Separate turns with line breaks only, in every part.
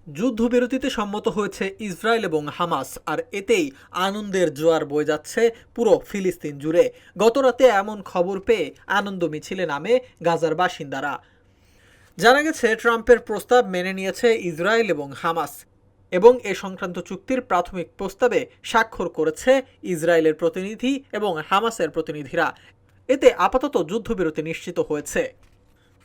যুদ্ধবিরতিতে সম্মত হয়েছে ইসরায়েল এবং হামাস, আর এতেই আনন্দের জোয়ার বয়ে যাচ্ছে পুরো ফিলিস্তিন জুড়ে। গতরাতে এমন খবর পেয়ে আনন্দ মিছিলে নামে গাজার বাসিন্দারা। জানা গেছে ট্রাম্পের প্রস্তাব মেনে নিয়েছে ইসরায়েল এবং হামাস, এবং এ সংক্রান্ত চুক্তির প্রাথমিক প্রস্তাবে স্বাক্ষর করেছে ইসরায়েলের প্রতিনিধি এবং হামাসের প্রতিনিধিরা। এতে আপাতত যুদ্ধবিরতি নিশ্চিত হয়েছে।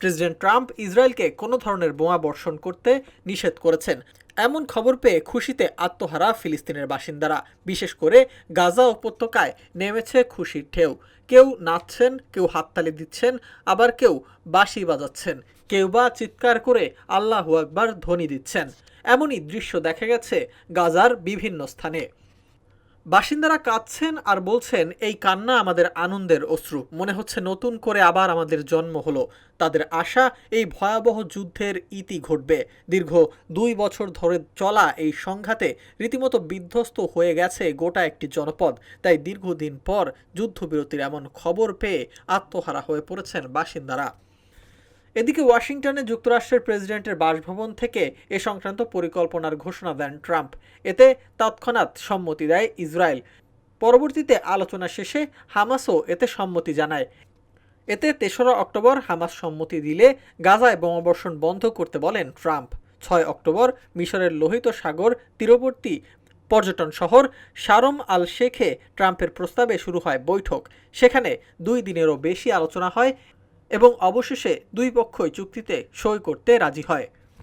প্রেসিডেন্ট ট্রাম্প ইসরায়েলকে কোনো ধরনের বোমা বর্ষণ করতে নিষেধ করেছেন। এমন খবর পেয়ে খুশিতে আত্মহারা ফিলিস্তিনের বাসিন্দারা। বিশেষ করে গাজা উপত্যকায় নেমেছে খুশির ঢেউ। কেউ নাচছেন, কেউ হাততালি দিচ্ছেন, আবার কেউ বাঁশি বাজাচ্ছেন, কেউ বা চিৎকার করে আল্লাহু আকবার ধ্বনি দিচ্ছেন। এমনই দৃশ্য দেখা গেছে গাজার বিভিন্ন স্থানে। বাসিন্দারা কাঁদছেন আর বলছেন, এই কান্না আমাদের আনন্দের অশ্রু, মনে হচ্ছে নতুন করে আবার আমাদের জন্ম হলো। তাদের আশা, এই ভয়াবহ যুদ্ধের ইতি ঘটবে। দীর্ঘ 2 বছর ধরে চলা এই সংঘাতে রীতিমতো বিধ্বস্ত হয়ে গেছে গোটা একটি জনপদ। তাই দীর্ঘদিন পর যুদ্ধবিরতির এমন খবর পেয়ে আত্মহারা হয়ে পড়েছেন বাসিন্দারা। এদিকে ওয়াশিংটনে যুক্তরাষ্ট্রের প্রেসিডেন্টের বাসভবন থেকে এ সংক্রান্ত পরিকল্পনার ঘোষণা দেন ট্রাম্প। এতে তৎক্ষণাৎ সম্মতি দেয় ইসরায়েল। পরবর্তীতে আলোচনা শেষে হামাসও এতে সম্মতি জানায়। এতে 3রা অক্টোবর হামাস সম্মতি দিলে গাজায় বোমাবর্ষণ বন্ধ করতে বলেন ট্রাম্প। 6 অক্টোবর মিশরের লোহিত সাগর তীরবর্তী পর্যটন শহর শারম আল শেখে ট্রাম্পের প্রস্তাবে শুরু হয় বৈঠক। সেখানে 2 দিনেরও বেশি আলোচনা হয় এবং অবশেষে দুই পক্ষই চুক্তিতে সই করতে রাজি হয়।